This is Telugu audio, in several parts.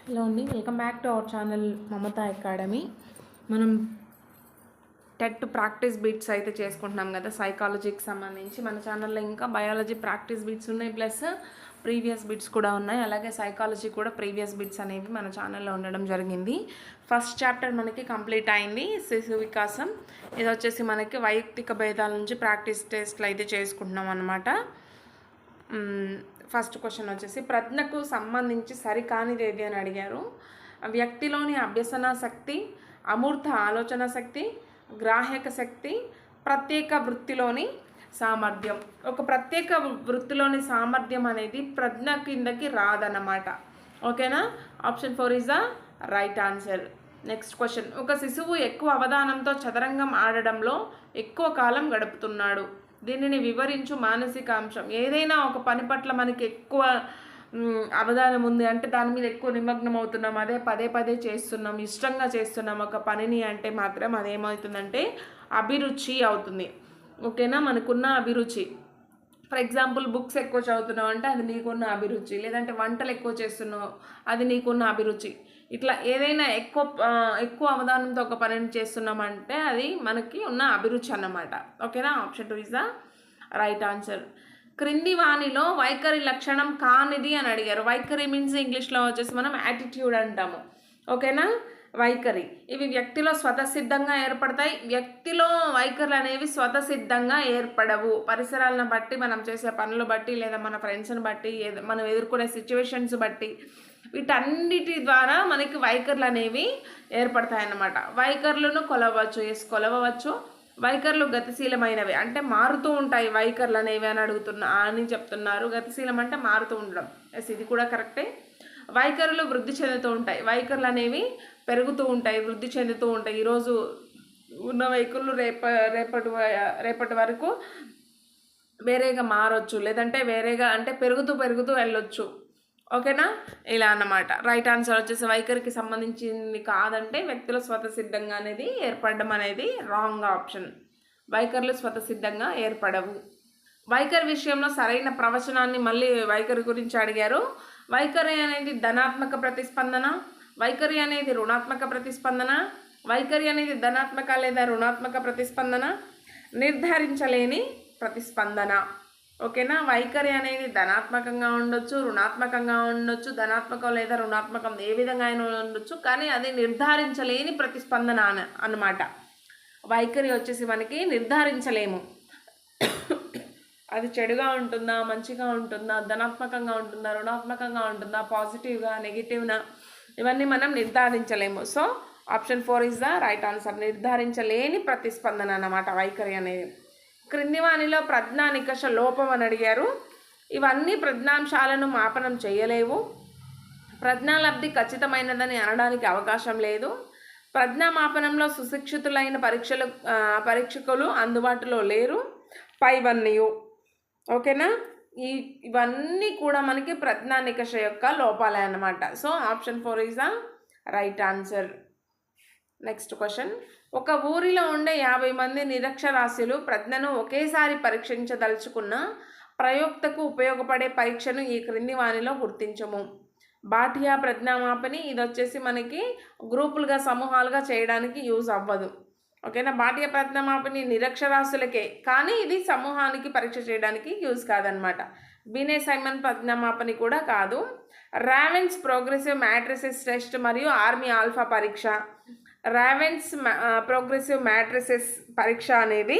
హలో అండి, welcome back to our channel Mamata academy. మనం టెట్ ప్రాక్టీస్ బిట్స్ అయితే చేసుకుంటున్నాం కదా, సైకాలజీకి సంబంధించి. మన ఛానల్లో ఇంకా బయాలజీ ప్రాక్టీస్ బిట్స్ ఉన్నాయి, ప్లస్ ప్రీవియస్ బిట్స్ కూడా ఉన్నాయి. అలాగే సైకాలజీ కూడా ప్రీవియస్ బిట్స్ అనేవి మన ఛానల్లో ఉండడం జరిగింది. ఫస్ట్ చాప్టర్ మనకి కంప్లీట్ అయింది, శిశు వికాసం. ఇది వచ్చేసి మనకి వైయక్తిక భేదాల నుంచి ప్రాక్టీస్ టెస్ట్లు అయితే చేసుకుంటున్నాం అన్నమాట. ఫస్ట్ క్వశ్చన్ వచ్చేసి ప్రజ్ఞకు సంబంధించి సరికానిది ఏది అని అడిగారు. వ్యక్తిలోని అభ్యసన శక్తి, అమూర్త ఆలోచన శక్తి, గ్రాహక శక్తి, ప్రత్యేక వృత్తిలోని సామర్థ్యం. ఒక ప్రత్యేక వృత్తిలోని సామర్థ్యం అనేది ప్రజ్ఞ కిందకి రాదన్నమాట. ఓకేనా? Option 4 is the right answer. Next question, ఒక శిశువు ఎక్కువ అవధానంతో చదరంగం ఆడడంలో ఎక్కువ కాలం గడుపుతున్నాడు. దీనిని వివరించు మానసిక అంశం. ఏదైనా ఒక పని పట్ల మనకి ఎక్కువ అవధానం ఉంది అంటే దాని మీద ఎక్కువ నిమగ్నం అవుతున్నాం, అదే పదే పదే చేస్తున్నాం, ఇష్టంగా చేస్తున్నాం ఒక పనిని అంటే మాత్రం అదేమవుతుందంటే అభిరుచి అవుతుంది. ఓకేనా? మనకున్న అభిరుచి. ఫర్ ఎగ్జాంపుల్, బుక్స్ ఎక్కువ చదువుతున్నావు అంటే అది నీకున్న అభిరుచి, లేదంటే వంటలు ఎక్కువ చేస్తున్నావు అది నీకున్న అభిరుచి. ఇట్లా ఏదైనా ఎక్కువ అవధానంతో ఒక పనిని చేస్తున్నామంటే అది మనకి ఉన్న అభిరుచి అన్నమాట. ఓకేనా? Option 2 is the right answer. క్రింది వాణిలో వైఖరి లక్షణం కానిది అని అడిగారు. వైఖరి మీన్స్ ఇంగ్లీష్లో వచ్చేసి మనం యాటిట్యూడ్ అంటాము. ఓకేనా? వైఖరి ఇవి వ్యక్తిలో స్వతసిద్ధంగా ఏర్పడతాయి. వ్యక్తిలో వైఖరులు అనేవి స్వతసిద్ధంగా ఏర్పడవు. పరిసరాలను బట్టి, మనం చేసే పనులు బట్టి, లేదా మన ఫ్రెండ్స్ని బట్టి, మనం ఎదుర్కొనే సిచ్యువేషన్స్ బట్టి, వీటన్నిటి ద్వారా మనకి వైఖరులు అనేవి ఏర్పడతాయి అన్నమాట. వైఖరులను కొలవవచ్చు. వైఖరులు గతిశీలమైనవి అంటే మారుతూ ఉంటాయి వైఖరులు అనేవి అని చెప్తున్నారు. గతిశీలం అంటే మారుతూ ఉండడం. ఎస్, ఇది కూడా కరెక్టే. వైఖరులు వృద్ధి చెందుతూ ఉంటాయి. వైఖరులు అనేవి పెరుగుతూ ఉంటాయి, వృద్ధి చెందుతూ ఉంటాయి. ఈరోజు ఉన్న వైఖరులు రేపటి వరకు వేరేగా మారొచ్చు, లేదంటే వేరేగా అంటే పెరుగుతూ వెళ్ళొచ్చు. ఓకేనా? ఇలా అన్నమాట. రైట్ ఆన్సర్ వచ్చేసి వైఖరికి సంబంధించింది కాదంటే వ్యక్తుల స్వతసిద్ధంగా అనేది ఏర్పడడం అనేది రాంగ్ ఆప్షన్. వైఖరులు స్వతసిద్ధంగా ఏర్పడవు. వైఖరి విషయంలో సరైన ప్రవచనాన్ని మళ్ళీ వైఖరి గురించి అడిగారు. వైఖరి అనేది ధనాత్మక ప్రతిస్పందన, వైఖరి అనేది రుణాత్మక ప్రతిస్పందన, వైఖరి అనేది ధనాత్మక లేదా రుణాత్మక ప్రతిస్పందన, నిర్ధారించలేని ప్రతిస్పందన. ఓకేనా? వైఖరి అనేది ధనాత్మకంగా ఉండొచ్చు, రుణాత్మకంగా ఉండొచ్చు, ధనాత్మకం లేదా రుణాత్మకం ఏ విధంగా అయినా ఉండొచ్చు, కానీ అది నిర్ధారించలేని ప్రతిస్పందన అన్నమాట. వైఖరి వచ్చేసి మనకి నిర్ధారించలేము. అది చెడుగా ఉంటుందా, మంచిగా ఉంటుందా, ధనాత్మకంగా ఉంటుందా, రుణాత్మకంగా ఉంటుందా, పాజిటివ్గా, నెగిటివ్నా, ఇవన్నీ మనం నిర్ధారించలేము. So option 4 is the right answer. నిర్ధారించలేని ప్రతిస్పందన అన్నమాట వైఖరి అనేది. క్రింది వానిలో ప్రజ్ఞా నికష లోపం అని అడిగారు. ఇవన్నీ ప్రజ్ఞాంశాలను మాపనం చేయలేవు. ప్రజ్ఞాలబ్ధి ఖచ్చితమైనదని అనడానికి అవకాశం లేదు. ప్రజ్ఞామాపనంలో సుశిక్షితులైన పరీక్షకులు అందుబాటులో లేరు. పైవన్నీ. ఓకేనా? ఇవన్నీ కూడా మనకి ప్రజ్ఞా నికష యొక్క లోపాలే అన్నమాట. So option 4 is the right answer. Next question, ఒక ఊరిలో ఉండే 50 మంది నిరక్షరాస్యులు ప్రజ్ఞను ఒకేసారి పరీక్షించదలుచుకున్న ప్రయోక్తకు ఉపయోగపడే పరీక్షను ఈ క్రింది వానిలో గుర్తించము. బాఠ్య ప్రజ్ఞామాపని. ఇది వచ్చేసి మనకి గ్రూపులుగా, సమూహాలుగా చేయడానికి యూజ్ అవ్వదు. ఓకేనా? బాఠ్య ప్రజ్ఞామాపని నిరక్షరాస్యులకే, కానీ ఇది సమూహానికి పరీక్ష చేయడానికి యూజ్ కాదనమాట. బినే సైమన్ ప్రజ్ఞామాపని కూడా కాదు. రావెన్స్ ప్రోగ్రెసివ్ మ్యాట్రిసెస్ టెస్ట్ మరియు ఆర్మీ ఆల్ఫా పరీక్ష. రావెన్స్ ప్రోగ్రెసివ్ మ్యాట్రిసెస్ పరీక్ష అనేది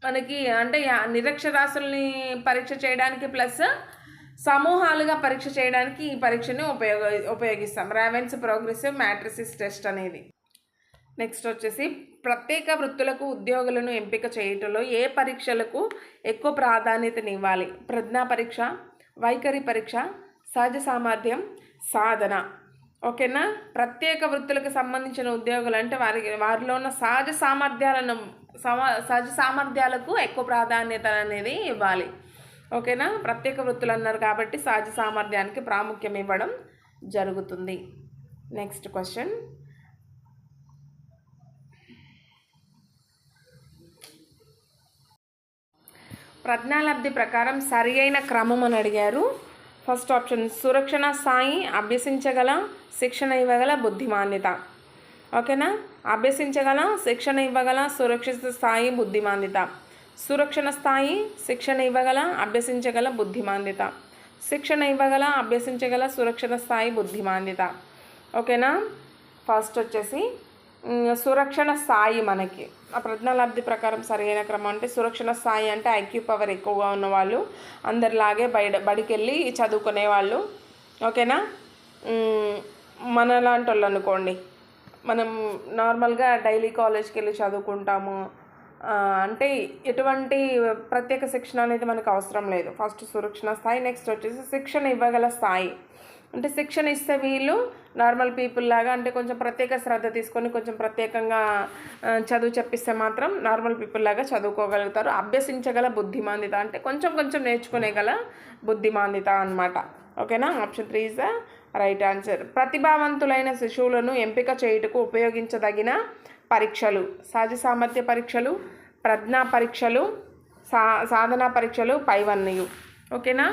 మనకి అంటే నిరక్షరాస్యుల్ని పరీక్ష చేయడానికి ప్లస్ సమూహాలుగా పరీక్ష చేయడానికి ఈ పరీక్షని ఉపయోగిస్తాం. రావెన్స్ ప్రోగ్రెసివ్ మ్యాట్రిసెస్ టెస్ట్ అనేది. నెక్స్ట్ వచ్చేసి ప్రత్యేక వృత్తులకు ఉద్యోగులను ఎంపిక చేయటంలో ఏ పరీక్షలకు ఎక్కువ ప్రాధాన్యతనివ్వాలి? ప్రజ్ఞా పరీక్ష, వైఖరి పరీక్ష, సహజ సామర్థ్యం, సాధన. ఓకేనా? ప్రత్యేక వృత్తులకు సంబంధించిన ఉద్యోగులు అంటే వారిలో ఉన్న సహజ సామర్థ్యాలకు ఎక్కువ ప్రాధాన్యత అనేది ఇవ్వాలి. ఓకేనా? ప్రత్యేక వృత్తులు అన్నారు కాబట్టి సహజ సామర్థ్యానికి ప్రాముఖ్యం ఇవ్వడం జరుగుతుంది. నెక్స్ట్ క్వశ్చన్, ప్రజ్ఞాలబ్ధి ప్రకారం సరి అయిన క్రమం అని అడిగారు. ఫస్ట్ ఆప్షన్ సురక్షణ స్థాయి, అభ్యసించగల, శిక్షణ ఇవ్వగల, బుద్ధిమాంద్యత. ఓకేనా, అభ్యసించగల, శిక్షణ ఇవ్వగల, సురక్షిత స్థాయి, బుద్ధిమాంద్యత. సురక్షణ స్థాయి, శిక్షణ ఇవ్వగల, అభ్యసించగల, బుద్ధిమాంద్యత. శిక్షణ ఇవ్వగల, అభ్యసించగల, సురక్షణ స్థాయి, బుద్ధిమాంద్యత. ఓకేనా, ఫస్ట్ వచ్చేసి సురక్షణ స్థాయి. మనకి ఆ ప్రజ్ఞాలబ్ధి ప్రకారం సరైన క్రమం అంటే సురక్షణ స్థాయి అంటే ఐక్యూ పవర్ ఎక్కువగా ఉన్నవాళ్ళు, అందరిలాగే బడికి వెళ్ళి చదువుకునే వాళ్ళు. ఓకేనా, మనలాంటి వాళ్ళు అనుకోండి, మనం నార్మల్గా డైలీ కాలేజ్కి వెళ్ళి చదువుకుంటాము అంటే ఎటువంటి ప్రత్యేక శిక్షణ అనేది మనకు అవసరం లేదు. ఫస్ట్ సురక్షణ స్థాయి. నెక్స్ట్ వచ్చేసి శిక్షణ ఇవ్వగల స్థాయి. అంటే శిక్షణ ఇస్తే వీళ్ళు నార్మల్ పీపుల్ లాగా అంటే కొంచెం ప్రత్యేక శ్రద్ధ తీసుకొని కొంచెం ప్రత్యేకంగా చదువు చెప్పిస్తే మాత్రం నార్మల్ పీపుల్ లాగా చదువుకోగలుగుతారు. అభ్యసించగల, బుద్ధిమాంద్యత అంటే కొంచెం కొంచెం నేర్చుకునేగల బుద్ధిమాంద్యత అన్నమాట. ఓకేనా, option 3 is the right answer. ప్రతిభావంతులైన శిశువులను ఎంపిక చేయుటకు ఉపయోగించదగిన పరీక్షలు: సహజ సామర్థ్య పరీక్షలు, ప్రజ్ఞా పరీక్షలు, సాధనా పరీక్షలు, పైవన్నయు. ఓకేనా,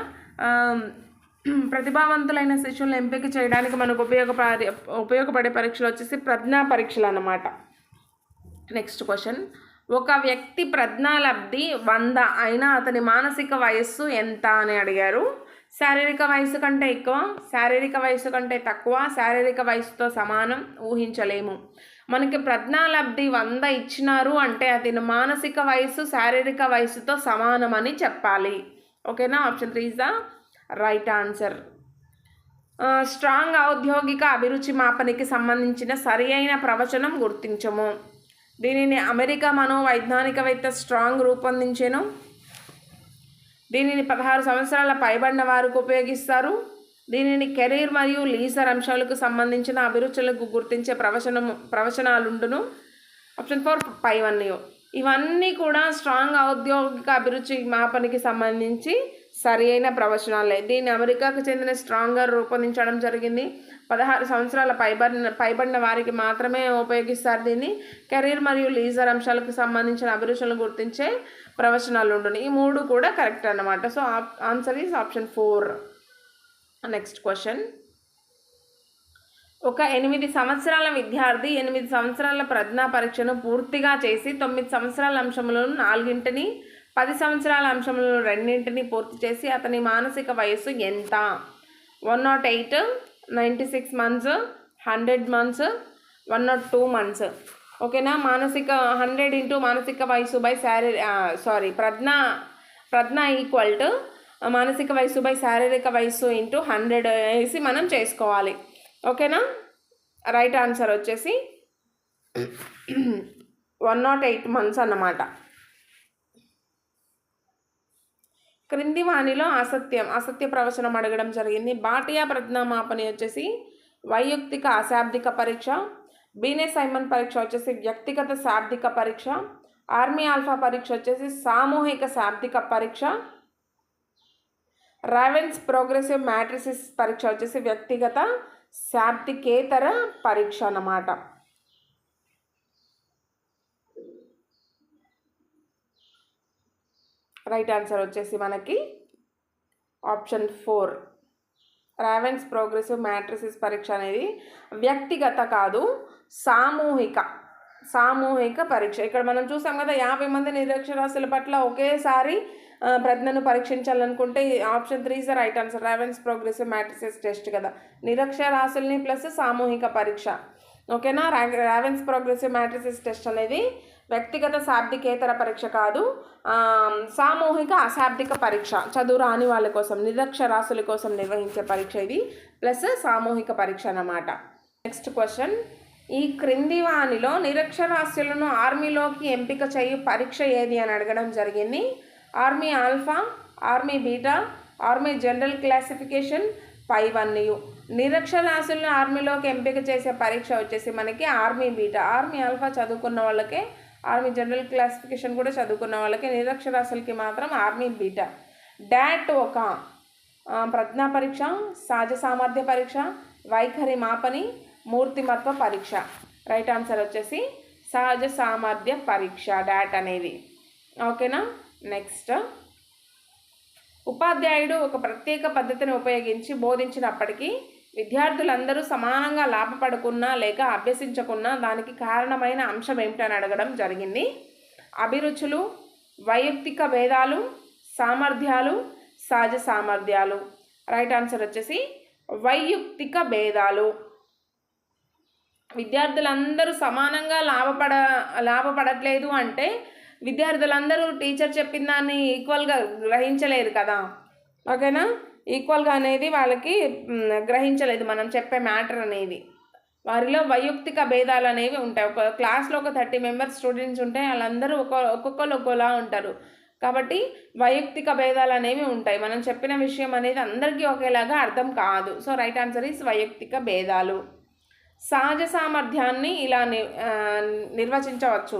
ప్రతిభావంతులైన శిశువులను ఎంపిక చేయడానికి మనకు ఉపయోగపడే పరీక్షలు వచ్చేసి ప్రజ్ఞా పరీక్షలు అన్నమాట. నెక్స్ట్ క్వశ్చన్, ఒక వ్యక్తి ప్రజ్ఞాలబ్ధి 100 అయినా అతని మానసిక వయస్సు ఎంత అని అడిగారు. శారీరక వయసు కంటే ఎక్కువ, శారీరక వయసు కంటే తక్కువ, శారీరక వయసుతో సమానం, ఊహించలేము. మనకి ప్రజ్ఞాలబ్ధి 100 ఇచ్చినారు అంటే అతని మానసిక వయసు శారీరక వయసుతో సమానమని చెప్పాలి. ఓకేనా, option 3 is the right answer. Strong ఔద్యోగిక అభిరుచి మాపనికి సంబంధించిన సరి అయిన ప్రవచనం గుర్తించము. దీనిని అమెరికా మనోవైజ్ఞానికవేత్త స్ట్రాంగ్ రూపొందించెను. దీనిని 16 సంవత్సరాల పైబడిన వారికి ఉపయోగిస్తారు. దీనిని కెరీర్ మరియు లీజర్ అంశాలకు సంబంధించిన అభిరుచులకు గుర్తించే ప్రవచనాలుండును. ఆప్షన్ 4 పైవన్నయు. ఇవన్నీ కూడా స్ట్రాంగ్ ఔద్యోగిక అభిరుచి మాపనికి సంబంధించి సరి అయిన ప్రవచనాలే. దీన్ని అమెరికాకు చెందిన స్ట్రాంగర్ రూపొందించడం జరిగింది. 16 సంవత్సరాల పైబడిన వారికి మాత్రమే ఉపయోగిస్తారు. దీన్ని కెరీర్ మరియు లీజర్ అంశాలకు సంబంధించిన అభిరుచులను గుర్తించే ప్రవచనాలు ఉండును. ఈ 3 కూడా కరెక్ట్ అన్నమాట. So answer is option 4. Next question, ఒక 8 సంవత్సరాల విద్యార్థి 8 సంవత్సరాల ప్రజ్ఞా పరీక్షను పూర్తిగా చేసి 9 సంవత్సరాల అంశములను 4ని, 10 సంవత్సరాల అంశములను 2ని పూర్తి చేసి అతని మానసిక వయస్సు ఎంత? 108, 96 months, 100 months, 102 months. ఓకేనా, 100 ఇంటూ మానసిక వయసు బై ప్రజ్ఞ ఈక్వల్ టు మానసిక వయసు బై శారీరక వయసు ఇంటూ 100 వేసి మనం చేసుకోవాలి. ఓకేనా, రైట్ ఆన్సర్ వచ్చేసి 108 months అన్నమాట. క్రింది వాణిలో అసత్య ప్రవచనం అడగడం జరిగింది. బాటియా ప్రజ్ఞామాపని వచ్చేసి వైయక్తిక అశాబ్దిక పరీక్ష, బీనే సైమన్ పరీక్ష వచ్చేసి వ్యక్తిగత శాబ్దిక పరీక్ష, ఆర్మీ ఆల్ఫా పరీక్ష వచ్చేసి సామూహిక శాబ్దిక పరీక్ష, రావెన్స్ ప్రోగ్రెసివ్ మ్యాట్రిసిస్ పరీక్ష వచ్చేసి వ్యక్తిగత శాబ్దికేతర పరీక్ష అన్నమాట. రైట్ ఆన్సర్ వచ్చేసి మనకి ఆప్షన్ 4. రావెన్స్ ప్రోగ్రెసివ్ మ్యాట్రిసిస్ పరీక్ష అనేది వ్యక్తిగత కాదు, సామూహిక పరీక్ష. ఇక్కడ మనం చూసాం కదా, 50 మంది నిరక్షరాస్యుల పట్ల ఒకేసారి ప్రజ్ఞను పరీక్షించాలనుకుంటే option 3 is the right answer. Raven's progressive matrices test కదా, నిరక్షరాస్యుల్ని ప్లస్ సామూహిక పరీక్ష. ఓకేనా, రావెన్స్ ప్రోగ్రెసివ్ మ్యాట్రిసిస్ టెస్ట్ అనేది వ్యక్తిగత శాబ్దికేతర పరీక్ష కాదు, సామూహిక అశాబ్దిక పరీక్ష. చదువు రాని వాళ్ళ కోసం, నిరక్షరాస్యుల కోసం నిర్వహించే పరీక్ష ఇది, ప్లస్ సామూహిక పరీక్ష అన్నమాట. నెక్స్ట్ క్వశ్చన్, ఈ క్రింది వానిలో నిరక్షరాస్యులను ఆర్మీలోకి ఎంపిక చేయు పరీక్ష ఏది అని అడగడం జరిగింది. Army alpha, army beta, army general classification, పైవన్నయు. నిరక్షరాస్యులను ఆర్మీలోకి ఎంపిక చేసే పరీక్ష వచ్చేసి మనకి ఆర్మీ బీటా. ఆర్మీ ఆల్ఫా చదువుకున్న వాళ్ళకే, ఆర్మీ జనరల్ క్లాసిఫికేషన్ కూడా చదువుకున్న వాళ్ళకి, నిరక్షరాస్యులకి మాత్రం ఆర్మీ బీటా. డాట్ ఒక ప్రజ్ఞా పరీక్ష, సహజ సామర్థ్య పరీక్ష, వైఖరి మాపని, మూర్తిమత్వ పరీక్ష. రైట్ ఆన్సర్ వచ్చేసి సహజ సామర్థ్య పరీక్ష డాట్ అనేది. ఓకేనా, నెక్స్ట్ ఉపాధ్యాయుడు ఒక ప్రత్యేక పద్ధతిని ఉపయోగించి బోధించినప్పటికీ విద్యార్థులందరూ సమానంగా లాభపడకున్నా లేక అభ్యసించకున్నా దానికి కారణమైన అంశం ఏమిటని అడగడం జరిగింది. అభిరుచులు, వైయక్తిక భేదాలు, సామర్థ్యాలు, సహజ సామర్థ్యాలు. రైట్ ఆన్సర్ వచ్చేసి వైయక్తిక భేదాలు. విద్యార్థులందరూ సమానంగా లాభపడట్లేదు అంటే విద్యార్థులందరూ టీచర్ చెప్పిన దాన్ని ఈక్వల్గా గ్రహించలేరు కదా. ఓకేనా, ఈక్వల్గా అనేది వాళ్ళకి గ్రహించలేదు మనం చెప్పే మ్యాటర్ అనేది. వారిలో వైయక్తిక భేదాలు అనేవి ఉంటాయి. ఒక క్లాస్లో ఒక 30 మెంబర్స్ స్టూడెంట్స్ ఉంటే వాళ్ళందరూ ఒక్కొక్కరు ఒక్కోలా ఉంటారు కాబట్టి వైయక్తిక భేదాలు అనేవి ఉంటాయి. మనం చెప్పిన విషయం అనేది అందరికీ ఒకేలాగా అర్థం కాదు. సో రైట్ ఆన్సర్ ఈస్ వైయక్తిక భేదాలు. సహజ సామర్థ్యాన్ని ఇలా నిర్వచించవచ్చు.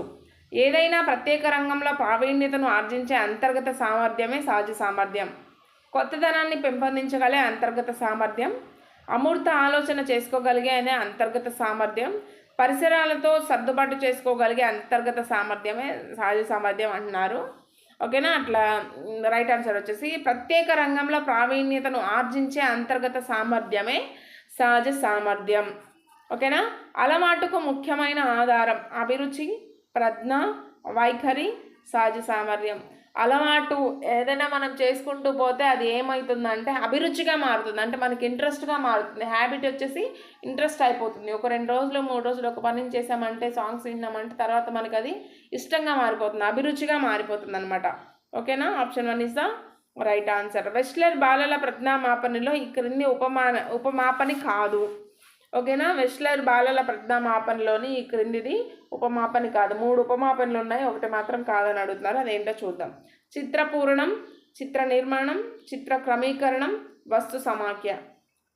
ఏదైనా ప్రత్యేక రంగంలో ప్రావీణ్యతను ఆర్జించే అంతర్గత సామర్థ్యమే సహజ సామర్థ్యం. కొత్తదనాన్ని పెంపొందించగలే అంతర్గత సామర్థ్యం, అమూర్త ఆలోచన చేసుకోగలిగే అనే అంతర్గత సామర్థ్యం, పరిసరాలతో సర్దుబాటు చేసుకోగలిగే అంతర్గత సామర్థ్యమే సహజ సామర్థ్యం అంటున్నారు. ఓకేనా, అట్లా రైట్ ఆన్సర్ వచ్చేసి ప్రత్యేక రంగంలో ప్రావీణ్యతను ఆర్జించే అంతర్గత సామర్థ్యమే సహజ సామర్థ్యం. ఓకేనా, అలవాటుకు ముఖ్యమైన ఆధారం అభిరుచి, ప్రజ్ఞ, వైఖరి, సహజ సామర్థ్యం. అలవాటు ఏదైనా మనం చేసుకుంటూ పోతే అది ఏమవుతుందంటే అభిరుచిగా మారుతుంది, అంటే మనకి ఇంట్రెస్ట్గా మారుతుంది. హ్యాబిట్ వచ్చేసి ఇంట్రెస్ట్ అయిపోతుంది. ఒక 2 రోజులు 3 రోజులు ఒక పని చేసామంటే, సాంగ్స్ విన్నామంటే తర్వాత మనకి అది ఇష్టంగా మారిపోతుంది, అభిరుచిగా మారిపోతుంది అనమాట. ఓకేనా, option 1 is the right answer. Wechsler బాలల ప్రజ్ఞామాపనలో ఈ క్రింది ఉపమాపని కాదు. ఓకేనా, వెస్లర్ బాలల ప్రజ్ఞామాపనలోని ఈ క్రిందిది ఉపమాపని కాదు. 3 ఉపమాపనలు ఉన్నాయి, ఒకటి మాత్రం కాదని అడుగుతున్నారు. అదేంటో చూద్దాం. చిత్రపూరణం, చిత్ర నిర్మాణం, చిత్ర క్రమీకరణం, వస్తు సమాఖ్య.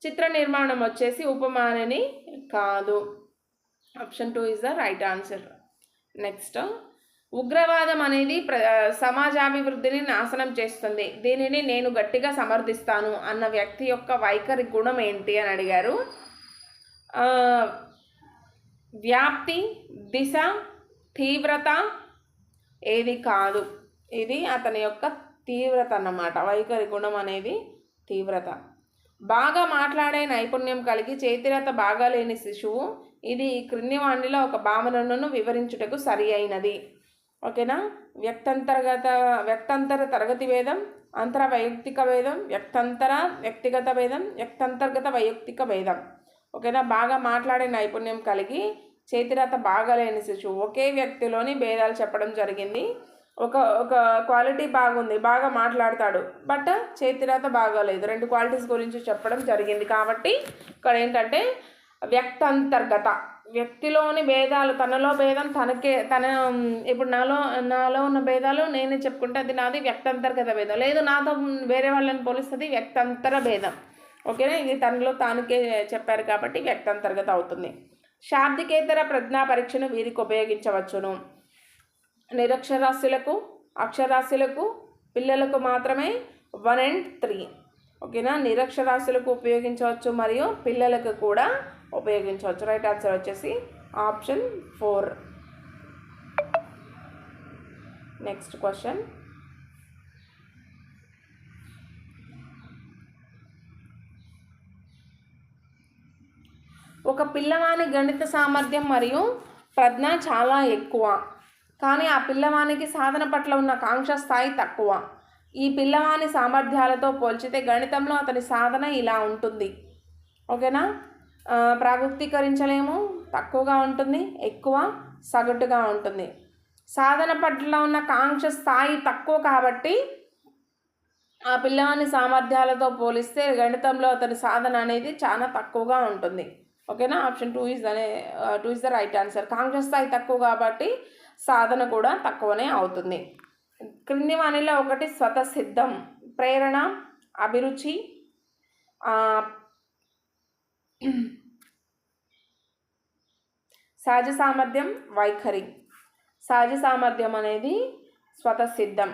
చిత్ర నిర్మాణం వచ్చేసి ఉపమానని కాదు. Option 2 is the right answer. Next, ఉగ్రవాదం అనేది సమాజాభివృద్ధిని నాశనం చేస్తుంది, దీనిని నేను గట్టిగా సమర్థిస్తాను అన్న వ్యక్తి యొక్క వైఖరి గుణం ఏంటి అని అడిగారు. వ్యాప్తి, దిశ, తీవ్రత ఏది కాదు. ఇది అతని యొక్క తీవ్రత అన్నమాట. వైఖరి గుణం అనేది తీవ్రత. బాగా మాట్లాడే నైపుణ్యం కలిగి చేతిరత బాగా లేని శిశువు, ఇది ఈ క్రింది వాణిలో ఒక భావనను వివరించుటకు సరి అయినది. ఓకేనా, వ్యక్తంతర తరగతి భేదం, అంతర వైయక్తిక భేదం, వ్యక్తంతర వ్యక్తిగత భేదం, వ్యక్తంతర్గత వైయక్తిక భేదం. ఓకేనా, బాగా మాట్లాడే నైపుణ్యం కలిగి చేతిరాత బాగాలేని శిశువు. ఒకే వ్యక్తిలోని భేదాలు చెప్పడం జరిగింది. ఒక క్వాలిటీ బాగుంది, బాగా మాట్లాడతాడు, బట్ చేతిరాత బాగాలేదు. 2 క్వాలిటీస్ గురించి చెప్పడం జరిగింది. కాబట్టి ఇక్కడ ఏంటంటే వ్యక్తంతర్గత, వ్యక్తిలోని భేదాలు, తనలో భేదం ఇప్పుడు నాలో ఉన్న భేదాలు నేనే చెప్పుకుంటే అది నాది వ్యక్తంతర్గత భేదం. లేదు, నాతో వేరే వాళ్ళని పోలిస్తుంది వ్యక్తంతర భేదం. ఓకేనా, ఇది తనలో తానుకే చెప్పారు కాబట్టి వ్యక్తంతర్గత అవుతుంది. శాబ్దికేతర ప్రజ్ఞా పరీక్షను వీరికి ఉపయోగించవచ్చును. నిరక్షరాస్యులకు, అక్షరాస్యులకు, పిల్లలకు మాత్రమే 1 and 3. ఓకేనా, నిరక్షరాస్యులకు ఉపయోగించవచ్చు మరియు పిల్లలకు కూడా ఉపయోగించవచ్చు. రైట్ ఆన్సర్ వచ్చేసి ఆప్షన్ 4. నెక్స్ట్ క్వశ్చన్, ఒక పిల్లవాని గణిత సామర్థ్యం మరియు ప్రజ్ఞ చాలా ఎక్కువ, కానీ ఆ పిల్లవానికి సాధన పట్ల ఉన్న కాంక్ష స్థాయి తక్కువ. ఈ పిల్లవాని సామర్థ్యాలతో పోల్చితే గణితంలో అతని సాధన ఇలా ఉంటుంది. ఓకేనా, ప్రాగుక్తీకరించలేము, తక్కువగా ఉంటుంది, ఎక్కువ, సగటుగా ఉంటుంది. సాధన పట్ల ఉన్న కాంక్ష స్థాయి తక్కువ కాబట్టి ఆ పిల్లవాని సామర్థ్యాలతో పోలిస్తే గణితంలో అతని సాధన అనేది చాలా తక్కువగా ఉంటుంది. ఓకేనా, option 2 is the right answer. కాంక్ష స్థాయి తక్కువ కాబట్టి సాధన కూడా తక్కువనే అవుతుంది. క్రింది వానిలో ఒకటి స్వతసిద్ధం. ప్రేరణ, అభిరుచి, సహజ సామర్థ్యం, వైఖరి. సహజ సామర్థ్యం అనేది స్వతసిద్ధం.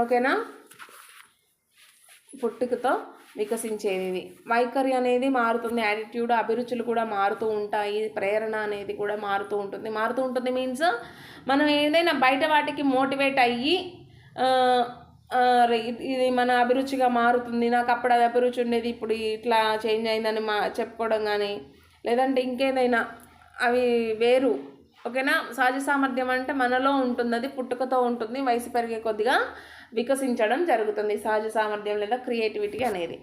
ఓకేనా, పుట్టుకతో వికసించేది. వైఖరి అనేది మారుతుంది, యాటిట్యూడ్, అభిరుచులు కూడా మారుతూ ఉంటాయి, ప్రేరణ అనేది కూడా మారుతూ ఉంటుంది మీన్స్ మనం ఏదైనా బయట వాటికి మోటివేట్ అయ్యి ఇది మన అభిరుచిగా మారుతుంది, నాకు అప్పుడు అది అభిరుచి ఉండేది ఇప్పుడు ఇట్లా చేంజ్ అయిందని చెప్పుకోవడం కానీ, లేదంటే ఇంకేదైనా అవి వేరు. ఓకేనా. సహజ సామర్థ్యం అంటే మనలో ఉంటుంది, అది పుట్టుకతో ఉంటుంది, వయసు పెరిగే కొద్దిగా వికసించడం జరుగుతుంది సహజ సామర్థ్యం లేదా క్రియేటివిటీ అనేది.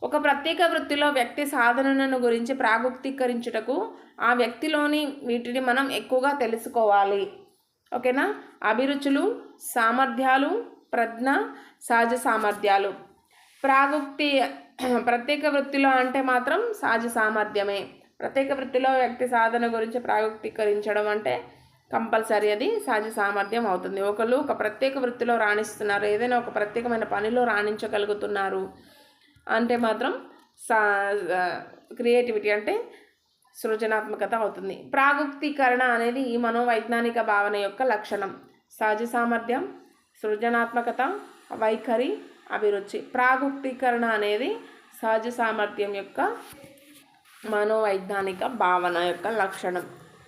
ఒక ప్రత్యేక వృత్తిలో వ్యక్తి సాధనను గురించి ప్రాగుక్తీకరించుటకు ఆ వ్యక్తిలోని వీటిని మనం ఎక్కువగా తెలుసుకోవాలి. ఓకేనా. అభిరుచులు, సామర్థ్యాలు, ప్రజ్ఞ, సహజ సామర్థ్యాలు. ప్రాగుక్తి ప్రత్యేక వృత్తిలో అంటే మాత్రం సహజ సామర్థ్యమే. ప్రత్యేక వృత్తిలో వ్యక్తి సాధన గురించి ప్రాగుక్తీకరించడం అంటే కంపల్సరీ అది సహజ సామర్థ్యం అవుతుంది. ఒకళ్ళు ఒక ప్రత్యేక వృత్తిలో రాణిస్తున్నారు, ఏదైనా ఒక ప్రత్యేకమైన పనిలో రాణించగలుగుతున్నారు అంటే మాత్రం క్రియేటివిటీ అంటే సృజనాత్మకత అవుతుంది. ప్రాగుక్తీకరణ అనేది ఈ మనోవైజ్ఞానిక భావన యొక్క లక్షణం. సహజ సామర్థ్యం, సృజనాత్మకత, వైఖరి, అభిరుచి. ప్రాగుక్తీకరణ అనేది సహజ సామర్థ్యం యొక్క మనోవైజ్ఞానిక భావన యొక్క లక్షణం.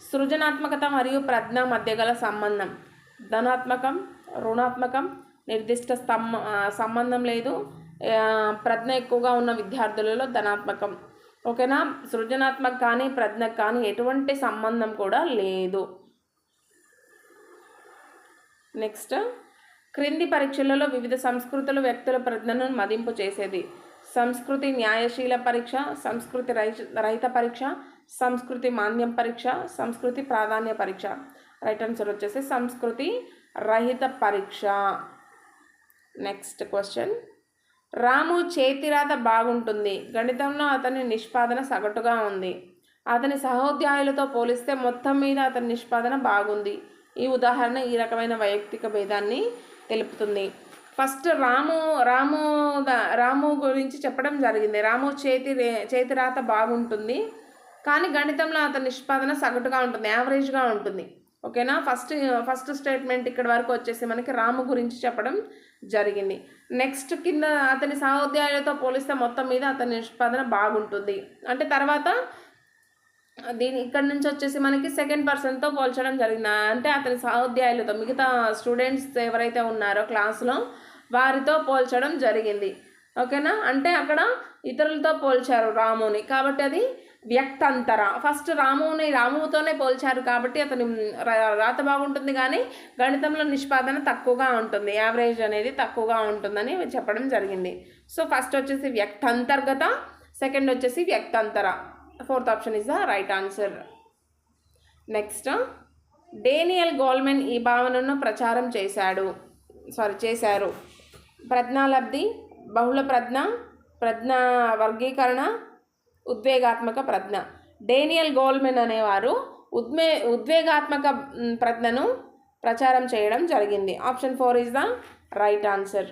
సృజనాత్మకత మరియు ప్రజ్ఞ మధ్య గల సంబంధం. ధనాత్మకం, రుణాత్మకం. నిర్దిష్ట సంబంధం లేదు. ప్రజ్ఞ ఎక్కువగా ఉన్న విద్యార్థులలో ధనాత్మకం. ఓకేనా. సృజనాత్మక కానీ ప్రజ్ఞకు కానీ ఎటువంటి సంబంధం కూడా లేదు. నెక్స్ట్, క్రింది పరీక్షలలో వివిధ సంస్కృతులు వ్యక్తుల ప్రజ్ఞను మదింపు చేసేది. సంస్కృతి న్యాయశీల పరీక్ష, సంస్కృతి రహిత పరీక్ష, సంస్కృతి మాన్యం పరీక్ష, సంస్కృతి ప్రాధాన్య పరీక్ష. రైట్ ఆన్సర్ వచ్చేసి సంస్కృతి రహిత పరీక్ష. Next question. రాము చేతిరాత బాగుంటుంది, గణితంలో అతని నిష్పాదన సగటుగా ఉంది. అతని సహోద్యాయులతో పోలిస్తే మొత్తం మీద అతని నిష్పాదన బాగుంది. ఈ ఉదాహరణ ఈ రకమైన వైయక్తిక భేదాన్ని తెలుపుతుంది. ఫస్ట్ రాము గురించి చెప్పడం జరిగింది. రాము చేతిరాత బాగుంటుంది, కానీ గణితంలో అతని నిష్పాదన సగటుగా ఉంటుంది, యావరేజ్గా ఉంటుంది. ఓకేనా. ఫస్ట్ స్టేట్మెంట్ ఇక్కడ వరకు వచ్చేసి మనకి రాము గురించి చెప్పడం జరిగింది. నెక్స్ట్ కింద అతని సహోద్యాయులతో పోలిస్తే మొత్తం మీద అతని నిష్పాదన బాగుంటుంది అంటే తర్వాత ఇక్కడ నుంచి వచ్చేసి మనకి సెకండ్ పర్సన్తో పోల్చడం జరిగింది. అంటే అతని సహోద్యాయులతో, మిగతా స్టూడెంట్స్ ఎవరైతే ఉన్నారో క్లాస్లో వారితో పోల్చడం జరిగింది. ఓకేనా. అంటే అక్కడ ఇతరులతో పోల్చారు రాముని, కాబట్టి అది వ్యక్తంతర. ఫస్ట్ రాముతోనే పోల్చారు కాబట్టి అతని రాత బాగుంటుంది, కానీ గణితంలో నిష్పాదన తక్కువగా ఉంటుంది, యావరేజ్ అనేది తక్కువగా ఉంటుందని చెప్పడం జరిగింది. సో ఫస్ట్ వచ్చేసి వ్యక్తంతర్గత, సెకండ్ వచ్చేసి వ్యక్తంతర. Fourth option is the right answer. Next, Daniel Goleman ఈ భావనను చేశారు. ప్రజ్ఞాలబ్ధి, బహుళ ప్రజ్ఞ, ప్రజ్ఞ వర్గీకరణ, ఉద్వేగాత్మక ప్రజ్ఞ. డేనియల్ గోల్మెన్ అనేవారు ఉద్వేగాత్మక ప్రజ్ఞను ప్రచారం చేయడం జరిగింది. Option 4 is the right answer.